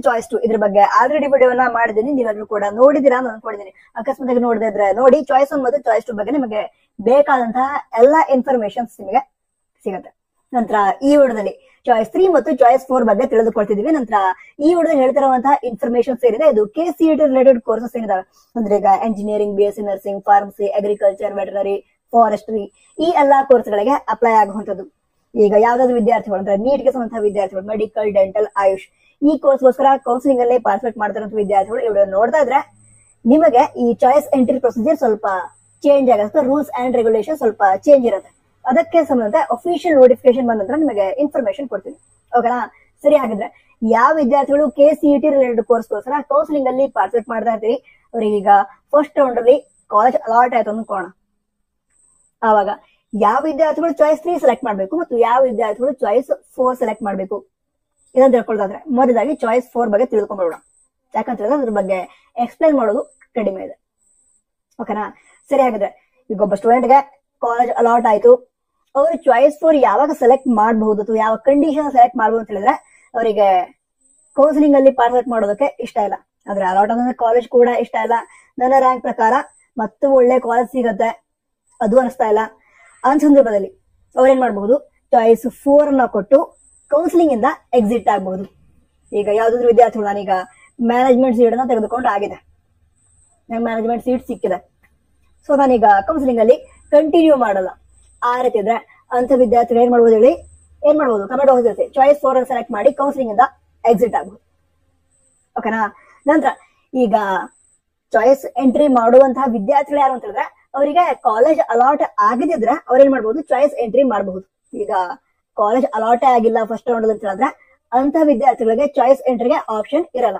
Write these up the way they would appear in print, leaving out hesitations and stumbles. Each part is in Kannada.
ಚಾಯ್ಸ್ 2 ಇದ್ರ ಬಗ್ಗೆ ಆಲ್ರೆಡಿ ವಿಡಿಯೋನ ಮಾಡಿದೀನಿ, ನೀವೆಲ್ಲರೂ ಕೂಡ ನೋಡಿದೀರಾ ಅಂತ ಅನ್ಕೊಂಡಿದ್ದೀನಿ. ಅಕಸ್ಮಾತ್ ನೋಡದೇ ಇದ್ರೆ ನೋಡಿ, ಚಾಯ್ಸ್ 1 ಮತ್ತು ಚಾಯ್ಸ್ 2 ಬಗ್ಗೆ ನಿಮಗೆ ಬೇಕಾದಂತಹ ಎಲ್ಲಾ ಇನ್ಫಾರ್ಮೇಶನ್ಸ್ ನಿಮಗೆ ಸಿಗುತ್ತೆ. ನಂತರ ಈ ವಿಡಿಯೋದಲ್ಲಿ ಚಾಯ್ಸ್ 3 ಮತ್ತು ಚಾಯ್ಸ್ 4 ಬಗ್ಗೆ ತಿಳಿದುಕೊಳ್ತಿದೀವಿ. ನಂತರ ಈ ವಿಡಿಯೋದಲ್ಲಿ ಹೇಳ್ತಿರುವಂತಹ ಇನ್ಫಾರ್ಮೇಶನ್ಸ್ ಏನಿದೆ ಇದು KCET ರಿಲೇಟೆಡ್ ಕೋರ್ಸಸ್ ಏನಿದಾವೆ ಅಂದ್ರೆ ಈಗ engineering, BSc nursing, pharmacy, agriculture, veterinary, forestry ಈ ಎಲ್ಲಾ ಕೋರ್ಸ್ಗಳಿಗೆ ಅಪ್ಲೈ ಆಗುವಂತದ್ದು. ಈಗ ಯಾವ್ದಾದ್ರು ವಿದ್ಯಾರ್ಥಿಗಳು ಅಂದ್ರೆ ನೀಟ್ ಗೆ ಸಂಬಂಧ ವಿದ್ಯಾರ್ಥಿಗಳು, ಮೆಡಿಕಲ್, ಡೆಂಟಲ್, ಆಯುಷ್ ಈ ಕೋರ್ಸ್ಗೋಸ್ಕರ ಕೌನ್ಸಿಲಿಂಗ್ ಅಲ್ಲಿ ಪಾರ್ಟಿಸಿಪೇಟ್ ಮಾಡ್ತಿರೋ ವಿದ್ಯಾರ್ಥಿಗಳು ಈ ವಿಡಿಯೋ ನೋಡ್ತಾ ಇದ್ರೆ ನಿಮಗೆ ಈ ಚಾಯ್ಸ್ ಎಂಟ್ರಿ ಪ್ರೊಸೀಜರ್ ಸ್ವಲ್ಪ ಚೇಂಜ್ ಆಗುತ್ತೆ, ರೂಲ್ಸ್ ಅಂಡ್ ರೆಗ್ಯುಲೇಷನ್ ಸ್ವಲ್ಪ ಚೇಂಜ್ ಇರುತ್ತೆ. ಅದಕ್ಕೆ ಸಂಬಂಧ ಅಫಿಷಿಯಲ್ ನೋಟಿಫಿಕೇಶನ್ ಬಂದ ನಂತರ ನಿಮಗೆ ಇನ್ಫಾರ್ಮೇಶನ್ ಕೊಡ್ತೀನಿ. ಓಕೆನಾ? ಸರಿ, ಹಾಗಿದ್ರೆ ಯಾವ ವಿದ್ಯಾರ್ಥಿಗಳು KCET ರಿಲೇಟೆಡ್ ಕೋರ್ಸ್ಗೋಸ್ಕರ ಕೌನ್ಸಿಲಿಂಗ್ ಅಲ್ಲಿ ಪಾರ್ಟಿಸಿಪೇಟ್ ಮಾಡ್ತಾ ಇರ್ತೀರಿ ಅವ್ರಿಗೆ ಈಗ ಫಸ್ಟ್ ರೌಂಡ್ ಅಲ್ಲಿ ಕಾಲೇಜ್ ಅಲಾಟ್ ಆಯ್ತು ಅನ್ಕೋಣ. ಆವಾಗ ಯಾವ ವಿದ್ಯಾರ್ಥಿಗಳು ಚಾಯ್ಸ್ 3 ಸೆಲೆಕ್ಟ್ ಮಾಡಬೇಕು ಮತ್ತು ಯಾವ ವಿದ್ಯಾರ್ಥಿಗಳು ಚಾಯ್ಸ್ 4 ಸೆಲೆಕ್ಟ್ ಮಾಡಬೇಕು ಇದನ್ನ ತಿಳ್ಕೊಳ್ಳೋದಾದ್ರೆ ಮೊದಲಾಗಿ ಚಾಯ್ಸ್ 4 ಬಗ್ಗೆ ತಿಳ್ಕೊಂಡ್ಬಿಡೋಣ. ಯಾಕಂತ ಹೇಳಿದ್ರೆ ಅದ್ರ ಬಗ್ಗೆ ಎಕ್ಸ್ಪ್ಲೈನ್ ಮಾಡೋದು ಕಡಿಮೆ ಇದೆ. ಓಕೆನಾ? ಸರಿ, ಹಾಗಿದ್ರೆ ಈಗ ಒಬ್ಬ ಸ್ಟೂಡೆಂಟ್ಗೆ ಕಾಲೇಜ್ ಅಲಾಟ್ ಆಯ್ತು, ಅವರು ಚಾಯ್ಸ್ 4 ಯಾವಾಗ ಸೆಲೆಕ್ಟ್ ಮಾಡಬಹುದು ಅಥವಾ ಯಾವ ಕಂಡೀಷನ್ ಸೆಲೆಕ್ಟ್ ಮಾಡಬಹುದು ಅಂತ ಹೇಳಿದ್ರೆ ಅವರಿಗೆ ಕೌನ್ಸಿಲಿಂಗ್ ಅಲ್ಲಿ ಪಾರ್ಟಿಸಿಪೇಟ್ ಮಾಡೋದಕ್ಕೆ ಇಷ್ಟ ಇಲ್ಲ, ಅಂದ್ರೆ ಅಲಾಟ್ ಆದ ಕಾಲೇಜ್ ಕೂಡ ಇಷ್ಟ ಇಲ್ಲ, ನನ್ನ ರ್ಯಾಂಕ್ ಪ್ರಕಾರ ಮತ್ತು ಒಳ್ಳೆ ಕಾಲೇಜ್ ಸಿಗತ್ತೆ ಅದು ಅನಿಸ್ತಾ ಇಲ್ಲ. ಆ ಸಂದರ್ಭದಲ್ಲಿ ಅವ್ರೇನ್ ಮಾಡಬಹುದು, ಚಾಯ್ಸ್ 4 ಅನ್ನ ಕೊಟ್ಟು ಕೌನ್ಸಿಲಿಂಗ್ ಇಂದ ಎಕ್ಸಿಟ್ ಆಗಬಹುದು. ಈಗ ಯಾವ್ದಾದ್ರು ವಿದ್ಯಾರ್ಥಿಗಳು ನಾನೀಗ ಮ್ಯಾನೇಜ್ಮೆಂಟ್ ಸೀಟ್ ಅನ್ನ ತೆಗೆದುಕೊಂಡು ಆಗಿದೆ, ನಂಗೆ ಮ್ಯಾನೇಜ್ಮೆಂಟ್ ಸೀಟ್ ಸಿಕ್ಕಿದೆ, ಸೊ ನಾನೀಗ ಕೌನ್ಸಿಲಿಂಗ್ ಅಲ್ಲಿ ಕಂಟಿನ್ಯೂ ಮಾಡಲ್ಲ ಆ ರೀತಿ ಇದ್ರೆ ಅಂತ ವಿದ್ಯಾರ್ಥಿಗಳು ಏನ್ ಮಾಡ್ಬೋದು ಹೇಳಿ, ಏನ್ ಮಾಡ್ಬೋದು, ಕಮೆಂಟ್ ಹೋಗಿರುತ್ತೆ ಚಾಯ್ಸ್ 4 ಅನ್ನು ಸೆಲೆಕ್ಟ್ ಮಾಡಿ ಕೌನ್ಸಿಲಿಂಗ್ ಇಂದ ಎಕ್ಸಿಟ್ ಆಗಬಹುದು. ಓಕೆನಾ? ನಂತರ ಈಗ ಚಾಯ್ಸ್ ಎಂಟ್ರಿ ಮಾಡುವಂತಹ ವಿದ್ಯಾರ್ಥಿಗಳು ಯಾರು ಅಂತ ಹೇಳಿದ್ರೆ ಅವರಿಗೆ ಕಾಲೇಜ್ ಅಲಾಟ್ ಆಗಿದ್ರೆ ಅವ್ರೇನ್ ಮಾಡ್ಬೋದು, ಚಾಯ್ಸ್ ಎಂಟ್ರಿ ಮಾಡಬಹುದು. ಈಗ ಕಾಲೇಜ್ ಅಲಾಟೇ ಆಗಿಲ್ಲ ಫಸ್ಟ್ ರೌಂಡ್ ಅಂತ ಹೇಳಿದ್ರೆ ಅಂತ ವಿದ್ಯಾರ್ಥಿಗಳಿಗೆ ಚಾಯ್ಸ್ ಎಂಟ್ರಿಗೆ ಆಪ್ಷನ್ ಇರಲ್ಲ.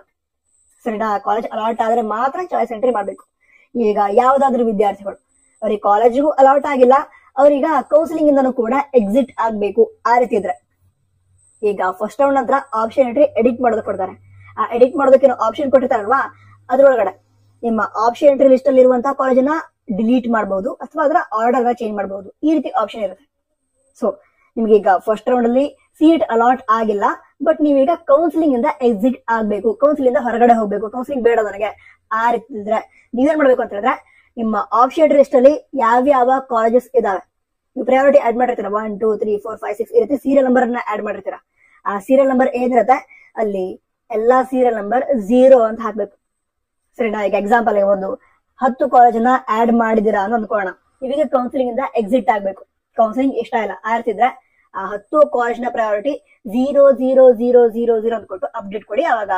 ಸರಿನಾ? ಕಾಲೇಜ್ ಅಲಾಟ್ ಆದ್ರೆ ಮಾತ್ರ ಚಾಯ್ಸ್ ಎಂಟ್ರಿ ಮಾಡ್ಬೇಕು. ಈಗ ಯಾವ್ದಾದ್ರು ವಿದ್ಯಾರ್ಥಿಗಳು ಅವ್ರಿಗೆ ಕಾಲೇಜಿಗೂ ಅಲಾಟ್ ಆಗಿಲ್ಲ, ಅವ್ರೀಗ ಕೌನ್ಸಿಲಿಂಗ್ ಇಂದನೂ ಕೂಡ ಎಕ್ಸಿಟ್ ಆಗ್ಬೇಕು ಆ ರೀತಿ ಇದ್ರೆ ಈಗ ಫಸ್ಟ್ ರೌಂಡ್ ನಂತರ ಆಪ್ಷನ್ ಎಂಟ್ರಿ ಎಡಿಟ್ ಮಾಡೋದಕ್ಕೆ ಕೊಡ್ತಾರೆ. ಆ ಎಡಿಟ್ ಮಾಡೋದಕ್ಕೆ ಆಪ್ಷನ್ ಕೊಟ್ಟಿರ್ತಾರಲ್ವಾ, ಅದ್ರೊಳಗಡೆ ನಿಮ್ಮ ಆಪ್ಷನ್ ಎಂಟ್ರಿ ಲಿಸ್ಟ್ ಅಲ್ಲಿ ಇರುವಂತಹ ಕಾಲೇಜನ್ನ ಡಿಲೀಟ್ ಮಾಡಬಹುದು ಅಥವಾ ಅದರ ಆರ್ಡರ್ ಚೇಂಜ್ ಮಾಡಬಹುದು, ಈ ರೀತಿ ಆಪ್ಷನ್ ಇರುತ್ತೆ. ಸೊ ನಿಮ್ಗೆ ಈಗ ಫಸ್ಟ್ ರೌಂಡ್ ಅಲ್ಲಿ ಸೀಟ್ ಅಲಾಟ್ ಆಗಿಲ್ಲ, ಬಟ್ ನೀವೀಗ ಕೌನ್ಸಿಲಿಂಗ್ ಇಂದ ಎಕ್ಸಿಟ್ ಆಗ್ಬೇಕು, ಕೌನ್ಸಿಲಿಂಗ್ ಇಂದ ಹೊರಗಡೆ ಹೋಗ್ಬೇಕು, ಕೌನ್ಸಿಲಿಂಗ್ ಬೇಡ ನನಗೆ ಆ ರೀತಿ ಇದ್ರೆ ನೀವೇನ್ ಮಾಡ್ಬೇಕು ಅಂತ ಹೇಳಿದ್ರೆ ನಿಮ್ಮ ಆಪ್ಷನ್ ಲಿಸ್ಟ್ ಅಲ್ಲಿ ಯಾವ ಕಾಲೇಜಸ್ ಇದಾವೆ ನೀವು ಪ್ರಯಾರಿಟಿ ಆಡ್ ಮಾಡಿರ್ತೀರ 1 2 3 4 5 6 ಈ ರೀತಿ ಸೀರಿಯಲ್ ನಂಬರ್ ಅನ್ನ ಆಡ್ ಮಾಡಿರ್ತೀರ. ಆ ಸೀರಿಯಲ್ ನಂಬರ್ ಏನಿರುತ್ತೆ ಅಲ್ಲಿ ಎಲ್ಲಾ ಸೀರಿಯಲ್ ನಂಬರ್ 0 ಅಂತ ಹಾಕ್ಬೇಕು. ಸರಿನಾ? ಈಗ ಎಕ್ಸಾಂಪಲ್ ಒಂದು 10 ಕಾಲೇಜನ್ನ ಆಡ್ ಮಾಡಿದಿರಾ ಅಂತ ಅನ್ಕೋಣ, ನೀವೀಗ ಕೌನ್ಸಿಲಿಂಗ್ ಇಂದ ಎಕ್ಸಿಟ್ ಆಗ್ಬೇಕು, ಕೌನ್ಸಿಲಿಂಗ್ ಇಷ್ಟ ಇಲ್ಲ ಆ ರೀತಿ ಇದ್ರೆ ಆ 10 ಕಾಲೇಜ್ ನ ಪ್ರಯಾರಿಟಿ 0 0 0 0 0 ಅಂತ ಕೊಟ್ಟು ಅಪ್ಡೇಟ್ ಕೊಡಿ. ಅವಾಗ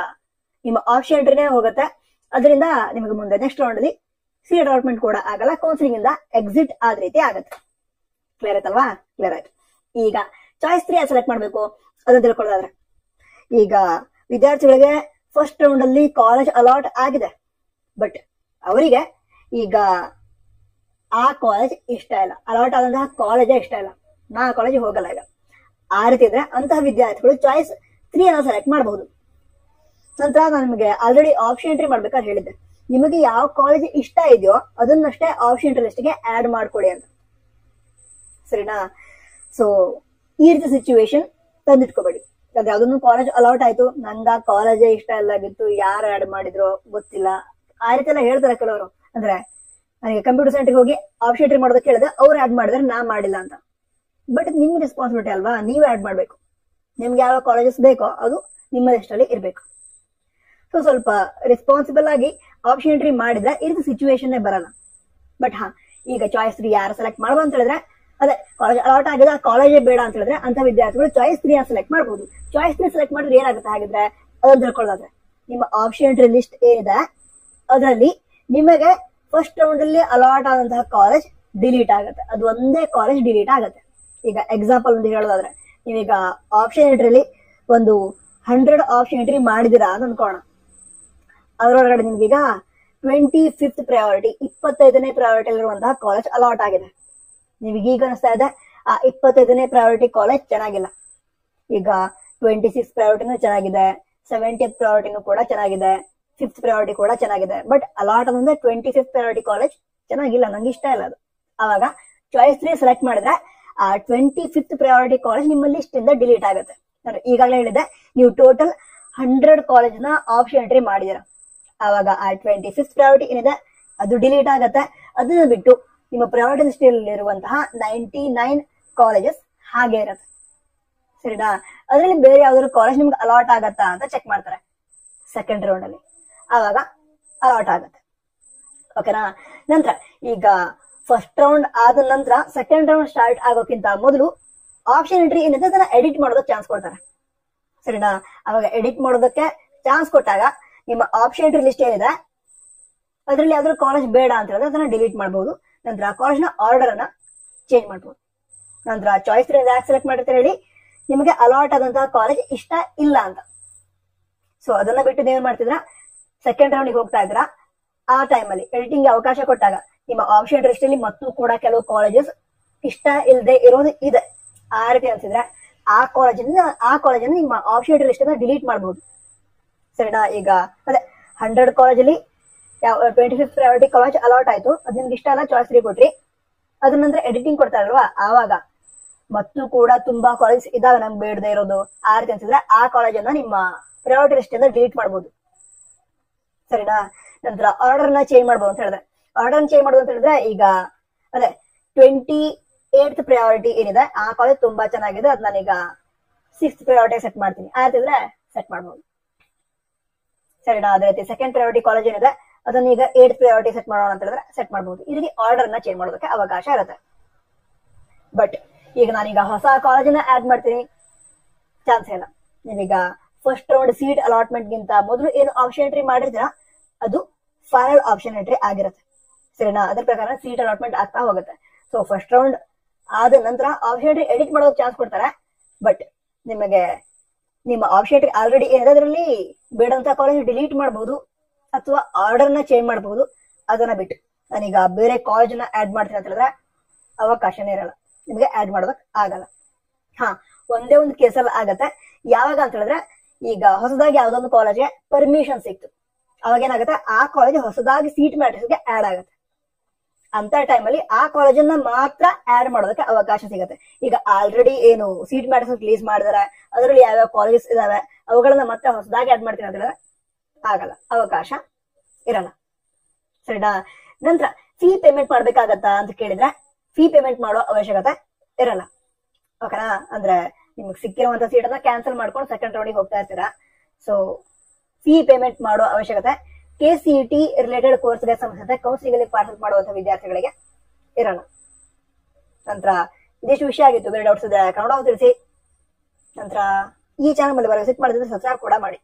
ನಿಮ್ಮ ಆಪ್ಷನ್ ಎಂಟ್ರಿನೇ ಹೋಗುತ್ತೆ, ಅದರಿಂದ ನಿಮಗೆ ಮುಂದೆ ನೆಕ್ಸ್ಟ್ ರೌಂಡ್ ಅಲ್ಲಿ ಸೀಟ್ ಅಲಾಟ್ಮೆಂಟ್ ಕೂಡ ಆಗಲ್ಲ, ಕೌನ್ಸಿಲಿಂಗ್ ಇಂದ ಎಕ್ಸಿಟ್ ಆದ ರೀತಿ ಆಗುತ್ತೆ. ಕ್ಲಿಯರ್ ಆಯ್ತಲ್ವಾ? ಕ್ಲಿಯರ್ ಆಯ್ತು. ಈಗ ಚಾಯ್ಸ್ 3 ಸೆಲೆಕ್ಟ್ ಮಾಡ್ಬೇಕು ಅದನ್ನ ತಿಳ್ಕೊಳ್ಳೋದಾದ್ರೆ ಈಗ ವಿದ್ಯಾರ್ಥಿಗಳಿಗೆ ಫಸ್ಟ್ ರೌಂಡ್ ಅಲ್ಲಿ ಕಾಲೇಜ್ ಅಲಾಟ್ ಆಗಿದೆ, ಬಟ್ ಅವರಿಗೆ ಈಗ ಆ ಕಾಲೇಜ್ ಇಷ್ಟ ಇಲ್ಲ, ಅಲಾಟ್ ಆದಂತಹ ಕಾಲೇಜೇ ಇಷ್ಟ ಇಲ್ಲ, ನಾ ಆ ಕಾಲೇಜ್ ಹೋಗಲ್ಲ ಈಗ ಆ ರೀತಿ ಇದ್ರೆ ಅಂತಹ ವಿದ್ಯಾರ್ಥಿಗಳು ಚಾಯ್ಸ್ 3 ಅನ್ನ ಸೆಲೆಕ್ಟ್ ಮಾಡಬಹುದು. ನಂತರ ನಾನು ನಿಮಗೆ ಆಲ್ರೆಡಿ ಆಪ್ಷನ್ ಎಂಟ್ರಿ ಮಾಡ್ಬೇಕಾದ್ರೆ ಹೇಳಿದ್ದೆ, ನಿಮಗೆ ಯಾವ ಕಾಲೇಜ್ ಇಷ್ಟ ಇದೆಯೋ ಅದನ್ನಷ್ಟೇ ಆಪ್ಷನ್ ಎಂಟ್ರಿ ಲಿಸ್ಟ್ ಗೆ ಆಡ್ ಮಾಡ್ಕೊಳ್ಳಿ ಅಂತ. ಸರಿನಾ? ಸೊ ಈ ರೀತಿ ಸಿಚುವೇಶನ್ ತಂದಿಟ್ಕೋಬೇಡಿ. ಯಾವ್ದು ಯಾವ್ದೊಂದು ಕಾಲೇಜ್ ಅಲಾಟ್ ಆಯ್ತು, ನಂಗ ಕಾಲೇಜೇ ಇಷ್ಟ ಇಲ್ಲ ಆಗಿತ್ತು, ಯಾರು ಆಡ್ ಮಾಡಿದ್ರು ಗೊತ್ತಿಲ್ಲ ಆ ರೀತಿ ಎಲ್ಲ ಹೇಳ್ತಾರೆ ಕೆಲವರು. ಅಂದ್ರೆ ನನಗೆ ಕಂಪ್ಯೂಟರ್ ಸೆಂಟರ್ಗೆ ಹೋಗಿ ಆಪ್ಷನ್ ಎಂಟ್ರಿ ಮಾಡೋದಕ್ಕೆ ಹೇಳಿದ್ರೆ ಅವ್ರು ಆಡ್ ಮಾಡಿದ್ರೆ ನಾ ಮಾಡಿಲ್ಲ ಅಂತ. ಬಟ್ ನಿಮ್ ರೆಸ್ಪಾನ್ಸಿಬಿಲಿಟಿ ಅಲ್ವಾ, ನೀವು ಆಡ್ ಮಾಡ್ಬೇಕು. ನಿಮ್ಗೆ ಯಾವ ಕಾಲೇಜಸ್ ಬೇಕೋ ಅದು ನಿಮ್ಮ ಲಿಸ್ಟ್ ಅಲ್ಲಿ ಇರ್ಬೇಕು. ಸೊ ಸ್ವಲ್ಪ ರೆಸ್ಪಾನ್ಸಿಬಲ್ ಆಗಿ ಆಪ್ಷನ್ ಎಂಟ್ರಿ ಮಾಡಿದ್ರೆ ಈ ರೀತಿ ಸಿಚುವೇಶನ್ ಬರಲ್ಲ. ಬಟ್ ಈಗ ಚಾಯ್ಸ್ 3 ಯಾರು ಸೆಲೆಕ್ಟ್ ಮಾಡ್ಬೋದು ಅಂತ ಹೇಳಿದ್ರೆ ಅದೇ ಕಾಲೇಜ್ ಅಲಾಟ್ ಆಗಿದೆ, ಕಾಲೇಜೇ ಬೇಡ ಅಂತ ಹೇಳಿದ್ರೆ ಅಂತ ವಿದ್ಯಾರ್ಥಿಗಳು ಚಾಯ್ಸ್ 3 ಸೆಲೆಕ್ಟ್ ಮಾಡಬಹುದು. ಚಾಯ್ಸ್ 3 ಸೆಲೆಕ್ಟ್ ಮಾಡಿದ್ರೆ ಏನಾಗುತ್ತೆ ಹಾಗಿದ್ರೆ ಅದನ್ನ ತಿಳ್ಕೊಳ್ಳೋದಾದ್ರೆ ನಿಮ್ಮ ಆಪ್ಷನ್ ಎಂಟ್ರಿ ಲಿಸ್ಟ್ ಏನಿದೆ ಅದರಲ್ಲಿ ನಿಮಗೆ ಫಸ್ಟ್ ರೌಂಡ್ ಅಲ್ಲಿ ಅಲಾಟ್ ಆದಂತಹ ಕಾಲೇಜ್ ಡಿಲೀಟ್ ಆಗುತ್ತೆ, ಅದು ಒಂದೇ ಕಾಲೇಜ್ ಡಿಲೀಟ್ ಆಗುತ್ತೆ. ಈಗ ಎಕ್ಸಾಂಪಲ್ ಒಂದು ಹೇಳೋದಾದ್ರೆ ನೀವೀಗ ಆಪ್ಷನ್ ಎಂಟ್ರಿಲಿ ಒಂದು 100 ಆಪ್ಷನ್ ಎಂಟ್ರಿ ಮಾಡಿದಿರಾ ಅಂತ ಅನ್ಕೋಣ, ಅದರೊಳಗಡೆ ನಿಮ್ಗೀಗ 25th ಪ್ರಯಾರಿಟಿ 25ನೇ ಪ್ರಯಾರಿಟಿ ಇರುವಂತಹ ಕಾಲೇಜ್ ಅಲಾಟ್ ಆಗಿದೆ. ನಿಮಗೆ ಈಗ ಅನಿಸ್ತಾ ಇದೆ ಆ 25ನೇ ಪ್ರಯಾರಿಟಿ ಕಾಲೇಜ್ ಚೆನ್ನಾಗಿಲ್ಲ, ಈಗ 26th ಪ್ರಯಾರಿಟಿನೂ ಚೆನ್ನಾಗಿದೆ, 70th ಪ್ರಯಾರಿಟಿನೂ ಕೂಡ ಚೆನ್ನಾಗಿದೆ, 5th ಪ್ರಯಾರಿಟಿ ಕೂಡ ಚೆನ್ನಾಗಿದೆ, ಬಟ್ ಅಲಾಟ್ ಅಂದ್ರೆ 25th ಪ್ರಯಾರಿಟಿ ಕಾಲೇಜ್ ಚೆನ್ನಾಗಿಲ್ಲ, ನಂಗೆ ಇಷ್ಟ ಇಲ್ಲ ಅದು. ಅವಾಗ ಚಾಯ್ಸ್ 3 ಸೆಲೆಕ್ಟ್ ಮಾಡಿದ್ರೆ ಆ 25th ಪ್ರಯಾರಿಟಿ ಕಾಲೇಜ್ ನಿಮ್ಮ ಲಿಸ್ಟ್ ಇಂದ ಡಿಲೀಟ್ ಆಗುತ್ತೆ. ನಾನು ಈಗಾಗಲೇ ಹೇಳಿದೆ, ನೀವು ಟೋಟಲ್ 100 ಕಾಲೇಜ್ನ ಆಪ್ಷನ್ ಎಂಟ್ರಿ ಮಾಡಿದಾರೆ. ಆವಾಗ ಆ 25th ಪ್ರಯಾರಿಟಿ ಏನಿದೆ ಅದು ಡಿಲೀಟ್ ಆಗತ್ತೆ. ಅದನ್ನ ಬಿಟ್ಟು ನಿಮ್ಮ ಪ್ರಯಾರಿಟಿ ಲಿಸ್ಟ್ ಇರುವಂತಹ 99 ಕಾಲೇಜಸ್ ಹಾಗೆ ಇರತ್ತೆ. ಸರಿನಾ? ಅದರಲ್ಲಿ ಬೇರೆ ಯಾವ್ದಾದ್ರು ಕಾಲೇಜ್ ನಿಮ್ಗೆ ಅಲಾಟ್ ಆಗತ್ತಾ ಅಂತ ಚೆಕ್ ಮಾಡ್ತಾರೆ ಸೆಕೆಂಡ್ ರೌಂಡ್ ಅಲ್ಲಿ. ಆವಾಗ ಅಲಾಟ್ ಆಗತ್ತೆ. ಓಕೆನಾ? ನಂತರ ಈಗ ಫಸ್ಟ್ ರೌಂಡ್ ಆದ ನಂತರ ಸೆಕೆಂಡ್ ರೌಂಡ್ ಸ್ಟಾರ್ಟ್ ಆಗೋಕ್ಕಿಂತ ಮೊದಲು ಆಪ್ಷನ್ ಎಂಟ್ರಿ ಏನಿದೆ ಅದನ್ನ ಎಡಿಟ್ ಮಾಡೋದಕ್ಕೆ ಚಾನ್ಸ್ ಕೊಡ್ತಾರೆ. ಸರಿನಾ? ಅವಾಗ ಎಡಿಟ್ ಮಾಡೋದಕ್ಕೆ ಚಾನ್ಸ್ ಕೊಟ್ಟಾಗ ನಿಮ್ಮ ಆಪ್ಷನ್ ಎಂಟ್ರಿ ಲಿಸ್ಟ್ ಏನಿದೆ ಅದರಲ್ಲಿ ಯಾವ್ದಾದ್ರು ಕಾಲೇಜ್ ಬೇಡ ಅಂತ ಹೇಳಿದ್ರೆ ಅದನ್ನ ಡಿಲೀಟ್ ಮಾಡಬಹುದು. ನಂತರ ಕಾಲೇಜ್ನ ಆರ್ಡರ್ ಅನ್ನ ಚೇಂಜ್ ಮಾಡಬಹುದು. ನಂತರ ಚಾಯ್ಸ್ ಯಾಕೆ ಸೆಲೆಕ್ಟ್ ಮಾಡಿರ್ತಾರೆ ಹೇಳಿ, ನಿಮಗೆ ಅಲಾಟ್ ಆದಂತಹ ಕಾಲೇಜ್ ಇಷ್ಟ ಇಲ್ಲ ಅಂತ. ಸೊ ಅದನ್ನ ಬಿಟ್ಟು ನೀವೇನ್ ಮಾಡ್ತಿದ್ರ, ಸೆಕೆಂಡ್ ರೌಂಡ್ ಹೋಗ್ತಾ ಇದ್ರ, ಆ ಟೈಮಲ್ಲಿ ಎಡಿಟಿಂಗ್ ಅವಕಾಶ ಕೊಟ್ಟಾಗ ನಿಮ್ಮ ಆಪ್ಷನ್ ಲಿಸ್ಟ್ ಅಲ್ಲಿ ಮತ್ತು ಕೂಡ ಕೆಲವು ಕಾಲೇಜಸ್ ಇಷ್ಟ ಇಲ್ಲದೆ ಇರೋದು ಇದೆ. ಆ ರೀತಿ ಅನ್ಸಿದ್ರೆ ಆ ಕಾಲೇಜನ್ನು ನಿಮ್ಮ ಆಪ್ಷನ್ ಲಿಸ್ಟ್ ಅನ್ನ ಡಿಲೀಟ್ ಮಾಡಬಹುದು. ಸರಿನಾ? ಈಗ ಅದೇ 100 ಕಾಲೇಜಲ್ಲಿ 25th ಪ್ರಯಾರಿಟಿ ಕಾಲೇಜ್ ಅಲಾಟ್ ಆಯ್ತು, ಅದ್ ನಿಮ್ಗೆ ಇಷ್ಟ ಅಲ್ಲ, ಚಾಯ್ಸ್ 3 ಕೊಟ್ರಿ. ಅದ್ರ ನಂತರ ಎಡಿಟಿಂಗ್ ಕೊಡ್ತಾರಲ್ವಾ, ಆವಾಗ ಮತ್ತು ಕೂಡ ತುಂಬಾ ಕಾಲೇಜ್ ಇದಾವೆ ನಮ್ಗೆ ಬೇಡದೆ ಇರೋದು, ಆ ರೀತಿ ಅನ್ಸಿದ್ರೆ ಆ ಕಾಲೇಜನ್ನ ನಿಮ್ಮ ಪ್ರಯಾರಿಟಿ ಲಿಸ್ಟ್ ಇಂದ ಡಿಲೀಟ್ ಮಾಡಬಹುದು. ಸರಿನಾ? ನಂತರ ಆರ್ಡರ್ ನ ಚೇಂಜ್ ಮಾಡಬಹುದು ಅಂತ ಹೇಳಿದ್ರೆ, ಆರ್ಡರ್ ಚೇಂಜ್ ಮಾಡೋದು ಅಂತ ಹೇಳಿದ್ರೆ ಈಗ ಅದೇ 28th ಪ್ರಯಾರಿಟಿ ಏನಿದೆ ಆ ಕಾಲೇಜ್ ತುಂಬಾ ಚೆನ್ನಾಗಿದೆ, ಅದ್ ನಾನೀಗ 6th ಪ್ರಯಾರಿಟಿ ಸೆಟ್ ಮಾಡ್ತೀನಿ, ಆ ರೀತಿ ಇದ್ರೆ ಸೆಟ್ ಮಾಡಬಹುದು. ಸರಿನಾ? ಅದೇ ರೀತಿ ಸೆಕೆಂಡ್ ಪ್ರಯಾರಿಟಿ ಕಾಲೇಜ್ ಏನಿದೆ ಅದನ್ನ ಈಗ 8th ಪ್ರಯಾರಿಟಿ ಸೆಟ್ ಮಾಡೋಣ ಅಂತ ಹೇಳಿದ್ರೆ ಸೆಟ್ ಮಾಡಬಹುದು. ಈ ರೀತಿ ಆರ್ಡರ್ ನ ಚೇಂಜ್ ಮಾಡೋದಕ್ಕೆ ಅವಕಾಶ ಇರುತ್ತೆ. ಬಟ್ ಈಗ ನಾನೀಗ ಹೊಸ ಕಾಲೇಜನ್ನ ಆಡ್ ಮಾಡ್ತೀನಿ, ಚಾನ್ಸ್ ಇಲ್ಲ. ನೀವೀಗ ಫಸ್ಟ್ ರೌಂಡ್ ಸೀಟ್ ಅಲಾಟ್ಮೆಂಟ್ ಗಿಂತ ಮೊದಲು ಏನು ಆಪ್ಷನ್ ಎಂಟ್ರಿ ಮಾಡಿದ್ರ ಅದು ಫೈನಲ್ ಆಪ್ಷನ್ ಎಂಟ್ರಿ ಆಗಿರುತ್ತೆ. ಸರಿನಾ? ಅದ್ರ ಪ್ರಕಾರ ಸೀಟ್ ಅಲಾಟ್ಮೆಂಟ್ ಆಗ್ತಾ ಹೋಗುತ್ತೆ. ಸೊ ಫಸ್ಟ್ ರೌಂಡ್ ಆದ ನಂತರ ಆಪ್ಷನ್ ಎಂಟ್ರಿ ಎಡಿಟ್ ಮಾಡೋದಕ್ಕೆ ಚಾನ್ಸ್ ಕೊಡ್ತಾರೆ. ಬಟ್ ನಿಮಗೆ ನಿಮ್ಮ ಆಪ್ಷನ್ ಎಂಟ್ರಿ ಆಲ್ರೆಡಿ ಏನಿದೆ ಅದರಲ್ಲಿ ಬೇಡಂತ ಕಾಲೇಜ್ ಡಿಲೀಟ್ ಮಾಡಬಹುದು ಅಥವಾ ಆರ್ಡರ್ ನ ಚೇಂಜ್ ಮಾಡಬಹುದು. ಅದನ್ನ ಬಿಟ್ಟು ನಾನೀಗ ಬೇರೆ ಕಾಲೇಜ್ ನ ಆಡ್ ಮಾಡ್ತೀನಿ ಅಂತ ಹೇಳಿದ್ರೆ ಅವಕಾಶನೇ ಇರಲ್ಲ, ನಿಮಗೆ ಆಡ್ ಮಾಡೋದಕ್ ಆಗಲ್ಲ. ಒಂದೇ ಒಂದು ಕೇಸಲ್ಲಿ ಆಗತ್ತೆ. ಯಾವಾಗ ಅಂತ ಹೇಳಿದ್ರೆ ಈಗ ಹೊಸದಾಗಿ ಯಾವ್ದೊಂದು ಕಾಲೇಜ್ಗೆ ಪರ್ಮಿಷನ್ ಸಿಕ್ತು, ಅವಾಗ ಏನಾಗುತ್ತೆ, ಆ ಕಾಲೇಜ್ ಹೊಸದಾಗಿ ಸೀಟ್ ಮ್ಯಾಟ್ರಿಕ್ಸ್ಗೆ ಆಡ್ ಆಗುತ್ತೆ. ಅಂತ ಟೈಮಲ್ಲಿ ಆ ಕಾಲೇಜನ್ನ ಮಾತ್ರ ಆಡ್ ಮಾಡೋದಕ್ಕೆ ಅವಕಾಶ ಸಿಗುತ್ತೆ. ಈಗ ಆಲ್ರೆಡಿ ಏನು ಸೀಟ್ ಮ್ಯಾಟ್ರಿಕ್ಸ್ ರಿಲೀಸ್ ಮಾಡಿದಾರೆ, ಅದರಲ್ಲಿ ಯಾವ್ಯಾವ ಕಾಲೇಜಸ್ ಇದಾವೆ ಅವುಗಳನ್ನ ಮತ್ತೆ ಹೊಸದಾಗಿ ಆಡ್ ಮಾಡ್ತೀನಿ ಅಂತ ಹೇಳಿದ್ರೆ ಆಗಲ್ಲ, ಅವಕಾಶ ಇರಲ್ಲ. ಸರಿನಾ? ನಂತರ ಫೀ ಪೇಮೆಂಟ್ ಮಾಡ್ಬೇಕಾಗತ್ತಾ ಅಂತ ಕೇಳಿದ್ರೆ ಫೀ ಪೇಮೆಂಟ್ ಮಾಡೋ ಅವಶ್ಯಕತೆ ಇರಲ್ಲ. ಓಕೆನಾ? ಅಂದ್ರೆ ನಿಮ್ಗೆ ಸಿಕ್ಕಿರುವಂತ ಸೀಟ್ ಅನ್ನ ಕ್ಯಾನ್ಸಲ್ ಮಾಡ್ಕೊಂಡು ಸೆಕೆಂಡ್ ರೌಂಡಿಗೆ ಹೋಗ್ತಾ ಇರ್ತೀರಾ. ಸೊ ಫೀ ಪೇಮೆಂಟ್ ಮಾಡೋ ಅವಶ್ಯಕತೆ KCET ರಿಲೇಟೆಡ್ ಕೋರ್ಸ್ಗೆ ಸಂಬಂಧಿಸಿದ ಕೌನ್ಸಿಲಿಂಗ್ ಪಾರ್ಟಿಸಿಪೇಟ್ ಮಾಡುವಂತಹ ವಿದ್ಯಾರ್ಥಿಗಳಿಗೆ ಇರಲ್ಲ. ನಂತರ ಇದಿಷ್ಟು ವಿಷಯ ಆಗಿತ್ತು. ಬೇರೆ ಡೌಟ್ಸ್ ಇದ್ರೆ ಕನ್ನಡ ತಿಳಿಸಿ. ನಂತರ ಈ ಚಾನಲ್ ಮೇಲೆ ವಿಸಿಟ್ ಮಾಡಿದ್ರೆ ಸಬ್ಸ್ಕ್ರೈಬ್ ಕೂಡ ಮಾಡಿ.